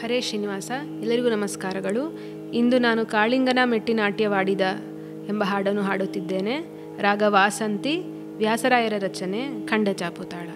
ಹರೇ ಶ್ರೀನಿವಾಸ. ಎಲ್ಲರಿಗೂ ನಮಸ್ಕಾರಗಳು. ಇಂದು ನಾನು ಕಾಳಿಂಗನ ಮೆಟ್ಟಿ ನಾಟ್ಯವಾಡಿದ ಎಂಬ ಹಾಡನ್ನು ಹಾಡುತ್ತಿದ್ದೇನೆ. ರಾಗ ವಾಸಂತಿ, ವ್ಯಾಸರಾಯರ ರಚನೆ, ಖಂಡ ಚಾಪುತಾಳ.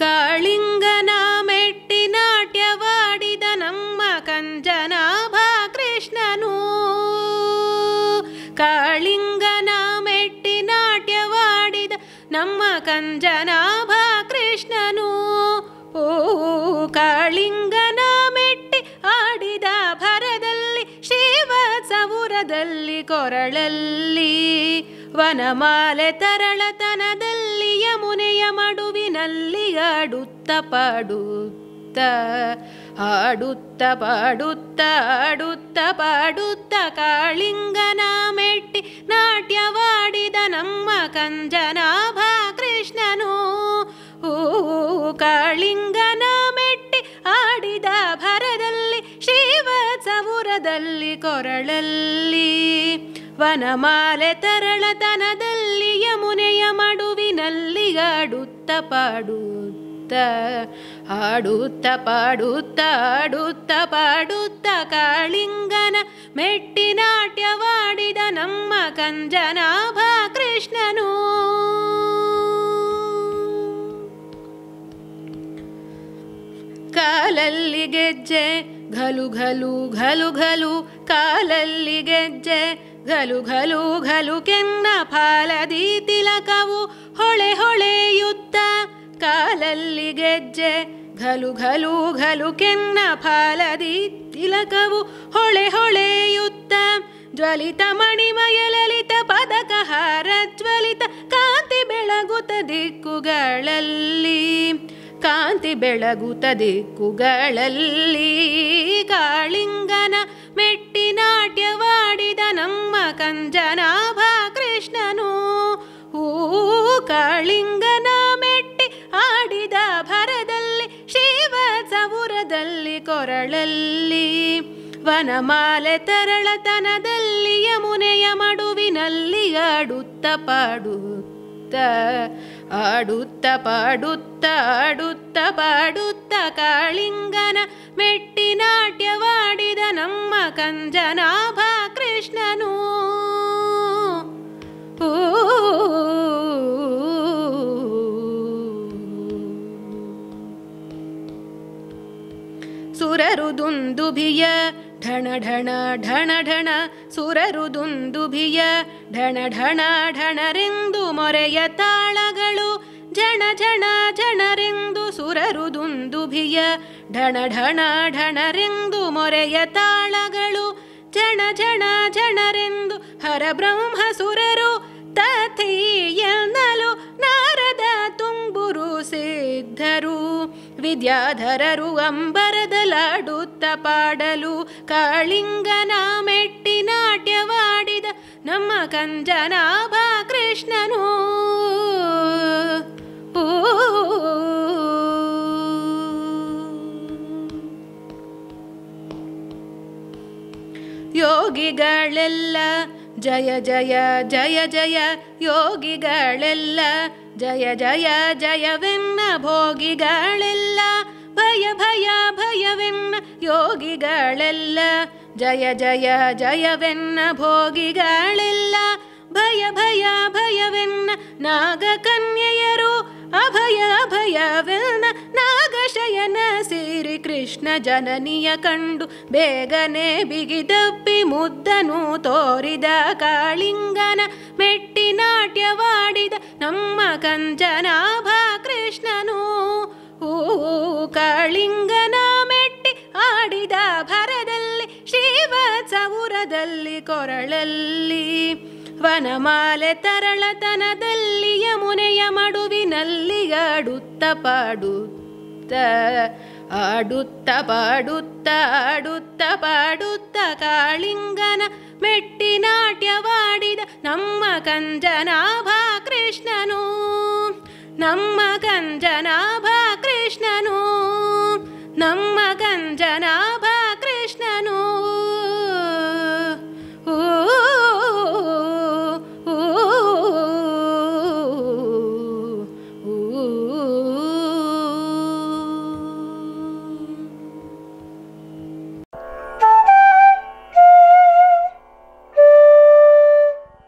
ಕಾಳಿಂಗನ ಮೆಟ್ಟಿ ನಾಟ್ಯವಾಡಿದ ನಮ್ಮ ಕಂಜನಾಭ ಕೃಷ್ಣನು. ಕಾಳಿಂಗನ ಮೆಟ್ಟಿ ನಾಟ್ಯವಾಡಿದ ನಮ್ಮ ಕಂಜನಾಭ ಕೃಷ್ಣನು. ಓ ಕಾಳಿಂಗನ ಮೆಟ್ಟಿ ಆಡಿದ ಭರದಲ್ಲಿ, ಶ್ರೀವತ್ಸಪುರದಲ್ಲಿ, ಕೊರಳಲ್ಲಿ, ವನಮಾಲೆ ತರಳತನದಲ್ಲಿ, ಯಮುನೆಯ ಮಡುವಿನಲ್ಲಿ ಆಡುತ್ತ ಪಾಡುತ್ತ, ಆಡುತ್ತ ಪಾಡುತ್ತ, ಆಡುತ್ತ ಪಾಡುತ್ತ ಕಾಳಿಂಗನ ಮೆಟ್ಟಿ ನಾಟ್ಯವಾಡಿದ ನಮ್ಮ ಕಂಜನಾಭ ಕೃಷ್ಣನು. ಓ ಕಾಳಿಂಗನ ಮೆಟ್ಟಿ ಆಡಿದ ಭರದಲ್ಲಿ, ಶ್ರೀವತ್ಸಪುರದಲ್ಲಿ, ಕೊರಳಲ್ಲಿ, ವನಮಾಲೆ ತರಳತನದಲ್ಲಿ, ಯಮುನೆಯ ಮಡುವಿನಲ್ಲಿ ಆಡುತ್ತ ಪಾಡುತ್ತ, ಆಡುತ್ತ ಪಾಡುತ್ತ, ಆಡುತ್ತ ಪಾಡುತ್ತ ಕಾಳಿಂಗನ ಮೆಟ್ಟಿ ನಾಟ್ಯವಾಡಿದ ನಮ್ಮ ಕಂಜನಾಭ ಕೃಷ್ಣನು. ಕಾಲಲ್ಲಿ ಗೆಜ್ಜೆ ಘಲು ಘಲು ಘಲು ಘಲು, ಕಾಲಲ್ಲಿ ಗೆಜ್ಜೆ ಘಲು ಘಲು ಘಲು, ಕೆನ್ನ ಫಾಲದಿ ತಿಲಕವು ಹೊಳೆ ಹೊಳೆಯುತ್ತ. ಕಾಲಲ್ಲಿ ಗೆಜ್ಜೆ ಘಲು ಘಲು ಘಲು, ಕೆನ್ನ ಫಾಲದಿ ತಿಲಕವು ಹೊಳೆ ಹೊಳೆಯುತ್ತ. ಜ್ವಲಿತ ಮಣಿಮಯ ಲಲಿತ ಪದಕ ಹಾರ ಜ್ವಲಿತ, ಕಾಂತಿ ಬೆಳಗುತ್ತ ದಿಕ್ಕುಗಳಲ್ಲಿ, ಕಾಂತಿ ಬೆಳಗುತ್ತ ದಿಕ್ಕುಗಳಲ್ಲಿ, ಕಾಳಿಂಗನ ಮೆಟ್ಟಿ ನಾಟ್ಯವಾಡಿದ ನಮ್ಮ ಕಂಜನಾಭ ಕೃಷ್ಣನು. ಹೂ ಕಾಳಿಂಗನ ಮೆಟ್ಟಿ ಆಡಿದ ಭರದಲ್ಲಿ, ಶ್ರೀವತ್ಸಪುರದಲ್ಲಿ, ಕೊರಳಲ್ಲಿ, ವನಮಾಲೆ ತರಳತನದಲ್ಲಿ, ಯಮುನೆಯ ಮಡುವಿನಲ್ಲಿ ಆಡುತ್ತ ಪಾಡುತ್ತ, ಆಡುತ್ತ ಪಾಡುತ್ತ, ಆಡುತ್ತ ಪಾಡುತ್ತ ಕಾಳಿಂಗನ ಮೆಟ್ಟಿ ನಾಟ್ಯವಾಡಿದ ನಮ್ಮ ಕಂಜನಾಭ ಕೃಷ್ಣನು. ಸುರರು ದುಂದುಭಿಯ ಢಣ ಢಣ ಢಣ ಢಣ, ಸುರರು ದುಂದುಭಿಯ ಢಣ ಢಣ ಢಣರೆಂದು ಮೊರೆಯ ತಾಳಗಳು, ಝಣ ಝಣ ಝಣರೆಂದು ಸುರರು ದುಂದುಭಿಯ ಢಣ ಢಣ ಢಣರೆಂದು ಮೊರೆಯ ತಾಳಗಳು, ಝಣ ಝಣ ಝಣರೆಂದು ಹರಬ್ರಹ್ಮ ಸುರರು ತಥೈ ಎನ್ನಲು, ನಾರದ ತುಂಬುರು ಸಿದ್ಧರು ವಿದ್ಯಾಧರರು ಅಂಬರದಲಾಡುತ್ತ ಪಾಡಲು, ಕಾಳಿಂಗನ ಮೆಟ್ಟಿ ನಾಟ್ಯವಾಡಿದ ನಮ್ಮ ಕಂಜನಾಭ ಕೃಷ್ಣನು. ಯೋಗಿಗಳೆಲ್ಲ ಜಯ ಜಯ ಜಯ ಜಯ, ಯೋಗಿಗಳೆಲ್ಲ ಜಯ ಜಯ ಜಯವೆನ್ನ, ಭೋಗಿಗಳೆಲ್ಲ ಭಯ ಭಯ ಭಯವೆನ್ನ, ಯೋಗಿಗಳೆಲ್ಲ ಜಯ ಜಯ ಜಯವೆನ್ನ, ಭೋಗಿಗಳೆಲ್ಲ ಭಯ ಭಯ ಭಯವೆನ್ನ, ನಾಗಕನ್ಯೆಯರು ಅಭಯ ಅಭಯವೆನ್ನ, ನಾಗಶಯನ ಸಿರಿ ಕೃಷ್ಣ ಜನನಿಯ ಕಂಡು ಬೇಗನೆ ಬಿಗಿದಪ್ಪಿ ಮುದ್ದನು ತೋರಿದ, ಕಾಳಿಂಗನ ಮೆಟ್ಟಿ ನಾಟ್ಯವಾಡಿದ ನಮ್ಮ ಕಂಜನಾಭ ಕೃಷ್ಣನು. ಓ ಕಾಳಿಂಗನ ಮೆಟ್ಟಿ ಆಡಿದ ಭರದಲ್ಲಿ, ಶ್ರೀವತ್ಸಪುರದಲ್ಲಿ, ಕೊರಳಲ್ಲಿ, ವನಮಾಲೆ ತರಳತನದಲ್ಲಿ ಯಮುನೆಯ ಮಡುವಿನಲ್ಲಿ ಆಡುತ್ತ ಪಾಡುತ್ತ ಕಾಳಿಂಗನ ಮೆಟ್ಟಿ ನಾಟ್ಯವಾಡಿದ ನಮ್ಮ ಕಂಜನಾಭ ಕೃಷ್ಣನು, ನಮ್ಮ ಕಂಜನಾಭ ಕೃಷ್ಣನು, ನಮ್ಮ ಕಂಜನಾ